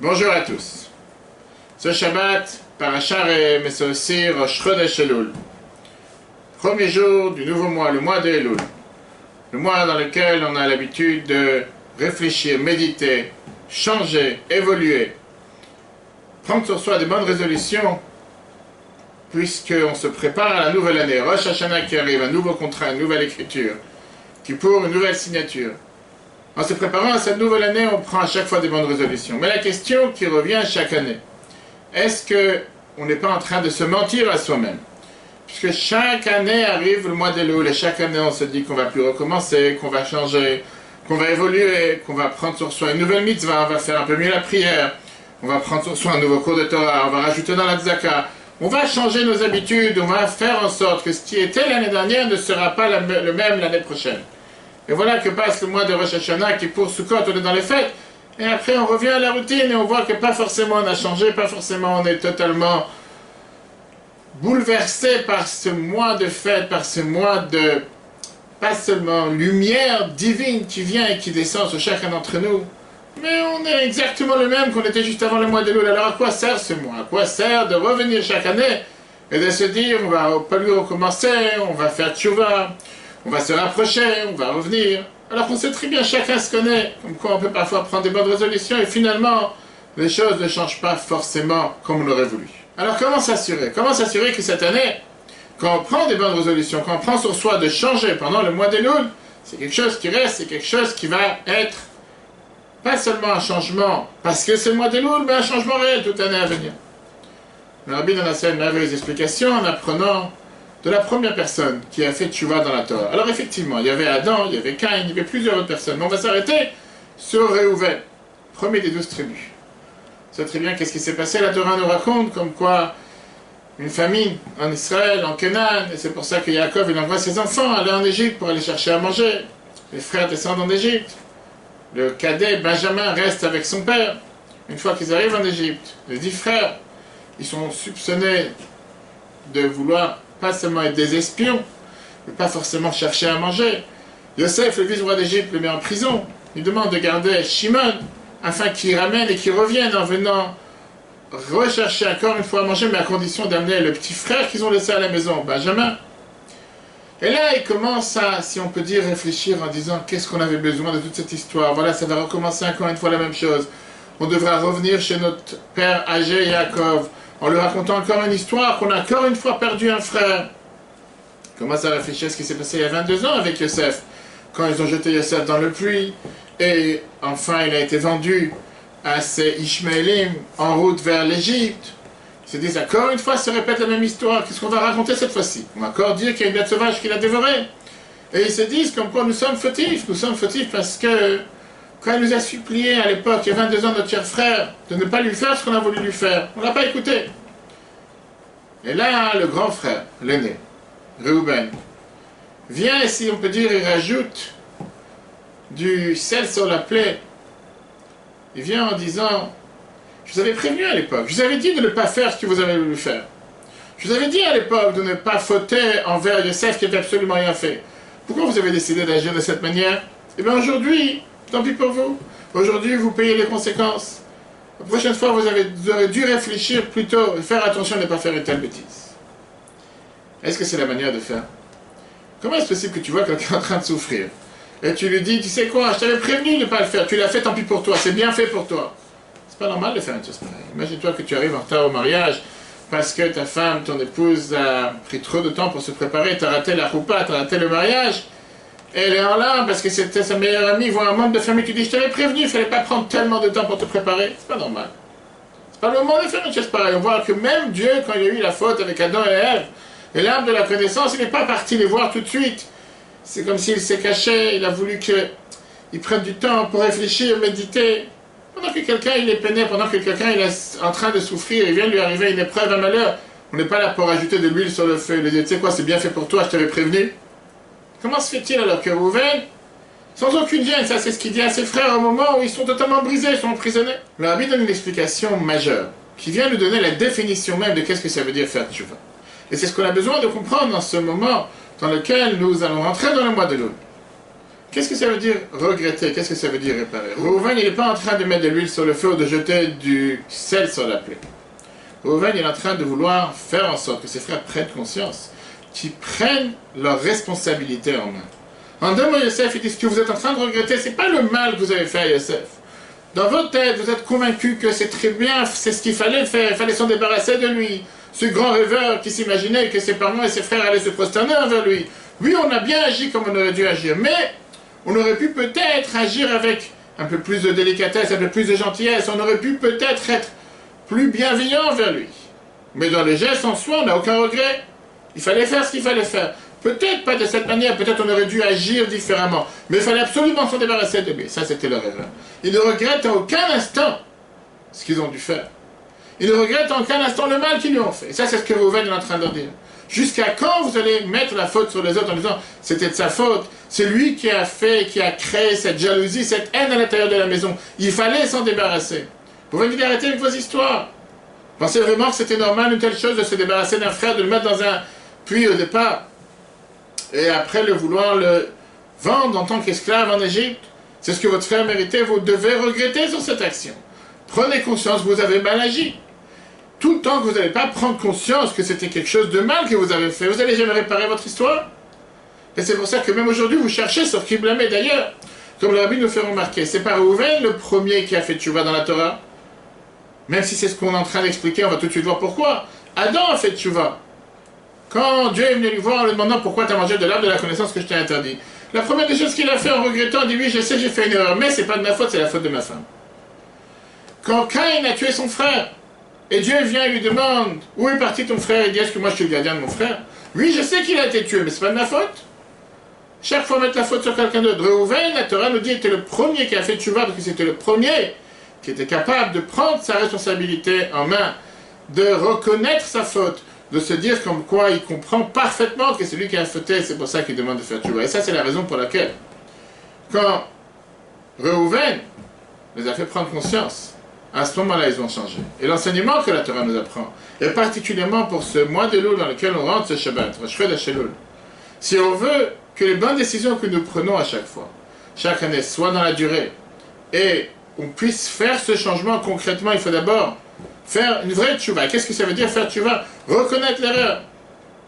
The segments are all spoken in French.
Bonjour à tous. Ce Shabbat, Parashat mais c'est aussi Rosh Chodesh Elul. Premier jour du nouveau mois, le mois de Elul. Le mois dans lequel on a l'habitude de réfléchir, méditer, changer, évoluer, prendre sur soi des bonnes résolutions, puisqu'on se prépare à la nouvelle année. Rosh Hashanah qui arrive, un nouveau contrat, une nouvelle écriture, qui pour une nouvelle signature. En se préparant à cette nouvelle année, on prend à chaque fois des bonnes résolutions. Mais la question qui revient chaque année, est-ce qu'on n'est pas en train de se mentir à soi-même? Puisque chaque année arrive le mois d'Elul, et chaque année on se dit qu'on va plus recommencer, qu'on va changer, qu'on va évoluer, qu'on va prendre sur soi une nouvelle mitzvah, on va faire un peu mieux la prière, on va prendre sur soi un nouveau cours de Torah, on va rajouter dans la tzaka, on va changer nos habitudes, on va faire en sorte que ce qui était l'année dernière ne sera pas le même l'année prochaine. Et voilà que passe le mois de Rosh Hashanah qui pour Sukkot on est dans les fêtes, et après on revient à la routine et on voit que pas forcément on a changé, pas forcément on est totalement bouleversé par ce mois de fête, par ce mois de, pas seulement lumière divine qui vient et qui descend sur chacun d'entre nous, mais on est exactement le même qu'on était juste avant le mois d'Elul. Alors à quoi sert ce mois? À quoi sert de revenir chaque année et de se dire on va pas lui recommencer, on va faire tchouva, on va se rapprocher, on va revenir. Alors qu'on sait très bien, chacun se connaît, comme quoi on peut parfois prendre des bonnes résolutions et finalement les choses ne changent pas forcément comme on l'aurait voulu. Alors comment s'assurer? Comment s'assurer que cette année, quand on prend des bonnes résolutions, quand on prend sur soi de changer pendant le mois d'Elul, c'est quelque chose qui reste, c'est quelque chose qui va être pas seulement un changement, parce que c'est le mois d'Elul, mais un changement réel toute l'année à venir. Le Rabbi donne une merveilleuse explication en apprenant de la première personne qui a fait tchouva dans la Torah. Alors effectivement, il y avait Adam, il y avait Caïn, il y avait plusieurs autres personnes, mais on va s'arrêter sur Réhouven, premier des 12 tribus. C'est très bien qu'est-ce qui s'est passé, la Torah nous raconte comme quoi une famine en Israël, en Canaan, et c'est pour ça que Yaakov il envoie ses enfants aller en Égypte pour aller chercher à manger. Les frères descendent en Égypte. Le cadet Benjamin reste avec son père. Une fois qu'ils arrivent en Égypte, les 10 frères, ils sont soupçonnés de vouloir pas seulement être des espions, mais pas forcément chercher à manger. Yosef, le vice-roi d'Égypte, le met en prison. Il demande de garder Shimon, afin qu'il ramène et qu'il revienne en venant rechercher encore une fois à manger, mais à condition d'amener le petit frère qu'ils ont laissé à la maison, Benjamin. Et là, il commence à, si on peut dire, réfléchir en disant qu'est-ce qu'on avait besoin de toute cette histoire. Voilà, ça va recommencer encore une fois la même chose. On devra revenir chez notre père âgé Yaakov, en lui racontant encore une histoire qu'on a encore une fois perdu un frère. Il commence à réfléchir à ce qui s'est passé il y a 22 ans avec Yosef, quand ils ont jeté Yosef dans le puits, et enfin il a été vendu à ces Ishmaélim en route vers l'Égypte. Ils se disent encore une fois se répète la même histoire, qu'est-ce qu'on va raconter cette fois-ci? On va encore dire qu'il y a une bête sauvage qui l'a dévoré. Et ils se disent comme quoi nous sommes fautifs parce que quand il nous a supplié à l'époque, il y a 22 ans, notre cher frère, de ne pas lui faire ce qu'on a voulu lui faire, on ne l'a pas écouté. Et là, le grand frère, l'aîné, Réhouven, vient et si on peut dire, il rajoute du sel sur la plaie. Il vient en disant, je vous avais prévenu à l'époque, je vous avais dit de ne pas faire ce que vous avez voulu faire. Je vous avais dit à l'époque de ne pas fauter envers Yosef qui n'avait absolument rien fait. Pourquoi vous avez décidé d'agir de cette manière? Eh bien aujourd'hui, tant pis pour vous. Aujourd'hui, vous payez les conséquences. La prochaine fois, vous aurez dû réfléchir plutôt et faire attention de ne pas faire une telle bêtise. Est-ce que c'est la manière de faire? Comment est-ce possible que tu vois quelqu'un en train de souffrir et tu lui dis, tu sais quoi, je t'avais prévenu de ne pas le faire, tu l'as fait, tant pis pour toi, c'est bien fait pour toi. C'est pas normal de faire une chose pareille. Imagine-toi que tu arrives en retard au mariage parce que ta femme, ton épouse a pris trop de temps pour se préparer, t'as raté la roupa, t'as raté le mariage. Elle est en larmes parce que c'était sa meilleure amie, voit un membre de famille, tu dis je t'avais prévenu, il ne fallait pas prendre tellement de temps pour te préparer. C'est pas normal. C'est pas le moment de faire une chose pareille. On voit que même Dieu, quand il y a eu la faute avec Adam et Ève, et l'arbre de la connaissance, il n'est pas parti les voir tout de suite. C'est comme s'il s'est caché, il a voulu qu'ils prennent du temps pour réfléchir, méditer. Pendant que quelqu'un il est peiné, pendant que quelqu'un il est en train de souffrir, il vient de lui arriver une épreuve, un malheur, on n'est pas là pour ajouter de l'huile sur le feu. Il lui dit, tu sais quoi, c'est bien fait pour toi, je t'avais prévenu. Comment se fait-il alors que Réhouven, sans aucune gêne, ça c'est ce qu'il dit à ses frères au moment où ils sont totalement brisés, ils sont emprisonnés. Le Rabbi donne une explication majeure, qui vient nous donner la définition même de qu'est-ce que ça veut dire faire tchouva. Et c'est ce qu'on a besoin de comprendre dans ce moment dans lequel nous allons rentrer dans le mois de Elul. Qu'est-ce que ça veut dire regretter? Qu'est-ce que ça veut dire réparer? Reuven, il n'est pas en train de mettre de l'huile sur le feu ou de jeter du sel sur la plaie. Reuven, il est en train de vouloir faire en sorte que ses frères prennent conscience, qu'ils prennent leurs responsabilités en main. En deux mots, Yosef, il dit, ce que vous êtes en train de regretter, c'est pas le mal que vous avez fait à Yosef. Dans votre tête, vous êtes convaincu que c'est très bien, c'est ce qu'il fallait faire, il fallait s'en débarrasser de lui. Ce grand rêveur qui s'imaginait que ses parents et ses frères allaient se prosterner envers lui. Oui, on a bien agi comme on aurait dû agir, mais on aurait pu peut-être agir avec un peu plus de délicatesse, un peu plus de gentillesse, on aurait pu peut-être être plus bienveillant envers lui. Mais dans les gestes en soi, on n'a aucun regret. Il fallait faire ce qu'il fallait faire. Peut-être pas de cette manière, peut-être on aurait dû agir différemment. Mais il fallait absolument s'en débarrasser de lui. Ça, c'était leur erreur. Ils ne regrettent à aucun instant ce qu'ils ont dû faire. Ils ne regrettent à aucun instant le mal qu'ils lui ont fait. Et ça, c'est ce que Reuven est en train de dire. Jusqu'à quand vous allez mettre la faute sur les autres en disant c'était de sa faute, c'est lui qui a fait, qui a créé cette jalousie, cette haine à l'intérieur de la maison. Il fallait s'en débarrasser. Vous venez arrêter avec vos histoires. Pensez vraiment que c'était normal une telle chose de se débarrasser d'un frère, de le mettre dans un puits au départ, et après le vouloir le vendre en tant qu'esclave en Égypte? C'est ce que votre frère méritait, vous devez regretter sur cette action. Prenez conscience, vous avez mal agi. Tout le temps que vous n'allez pas prendre conscience que c'était quelque chose de mal que vous avez fait, vous n'allez jamais réparer votre histoire. Et c'est pour ça que même aujourd'hui, vous cherchez sur qui blâmer. D'ailleurs, comme le rabbi nous fait remarquer, c'est pas Reuven le premier qui a fait tchouva dans la Torah. Même si c'est ce qu'on est en train d'expliquer, on va tout de suite voir pourquoi. Adam a fait tchouva. Quand Dieu est venu lui voir en lui demandant pourquoi tu as mangé de l'arbre de la connaissance que je t'ai interdit. La première des choses qu'il a fait en regrettant, il dit oui, je sais, j'ai fait une erreur, mais c'est pas de ma faute, c'est la faute de ma femme. Quand Caïn a tué son frère, et Dieu vient et lui demande où est parti ton frère, il dit est-ce que moi je suis le gardien de mon frère? Oui, je sais qu'il a été tué, mais c'est pas de ma faute. Chaque fois mettre la faute sur quelqu'un d'autre. Reuven, la Torah nous dit, était le premier qui a fait tchouva, parce que c'était le premier qui était capable de prendre sa responsabilité en main, de reconnaître sa faute, de se dire comme quoi il comprend parfaitement que c'est lui qui a fauté, c'est pour ça qu'il demande de faire tchouva. Et ça, c'est la raison pour laquelle, quand Reuven les a fait prendre conscience, à ce moment-là, ils ont changé. Et l'enseignement que la Torah nous apprend, et particulièrement pour ce mois de Elul dans lequel on rentre ce Shabbat, Rosh Chodesh Elul, si on veut que les bonnes décisions que nous prenons à chaque fois, chaque année, soient dans la durée, et on puisse faire ce changement concrètement, il faut d'abord faire une vraie tchouva. Qu'est-ce que ça veut dire faire tchouva? Reconnaître l'erreur.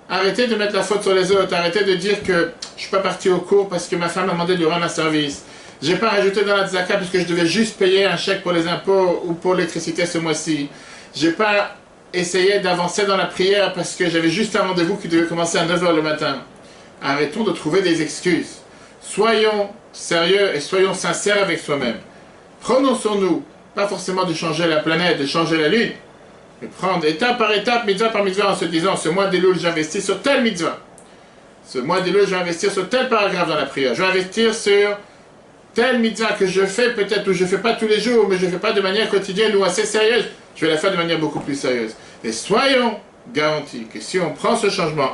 Arrêtez de mettre la faute sur les autres, arrêtez de dire que je ne suis pas parti au cours parce que ma femme m'a demandé de lui rendre un service. Je n'ai pas rajouté dans la tzaka parce que je devais juste payer un chèque pour les impôts ou pour l'électricité ce mois-ci. Je n'ai pas essayé d'avancer dans la prière parce que j'avais juste un rendez-vous qui devait commencer à 9 h le matin. Arrêtons de trouver des excuses. Soyons sérieux et soyons sincères avec soi-même. Prenons sur nous, pas forcément de changer la planète, de changer la lune, mais prendre étape par étape, mitzvah par mitzvah, en se disant, ce mois d'Elul, j'investis sur tel mitzvah. Ce mois d'Elul, je vais investir sur tel paragraphe dans la prière. Je vais investir sur telle mitzvah que je fais peut-être, ou je ne fais pas tous les jours, mais je ne fais pas de manière quotidienne ou assez sérieuse, je vais la faire de manière beaucoup plus sérieuse. Et soyons garantis que si on prend ce changement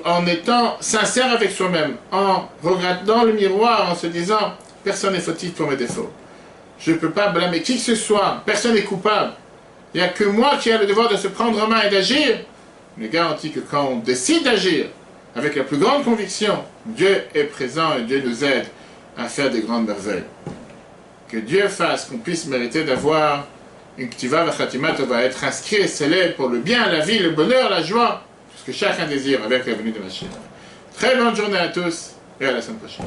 en étant sincère avec soi-même, en regardant le miroir, en se disant « personne n'est fautif pour mes défauts ». Je ne peux pas blâmer qui que ce soit, personne n'est coupable. Il n'y a que moi qui ai le devoir de se prendre en main et d'agir. Mais garantis que quand on décide d'agir avec la plus grande conviction, Dieu est présent et Dieu nous aide à faire des grandes merveilles. Que Dieu fasse qu'on puisse mériter d'avoir une ktiva vachatima va être inscrit et scellé pour le bien, la vie, le bonheur, la joie, tout ce que chacun désire avec la venue de Mashiach. Très bonne journée à tous et à la semaine prochaine.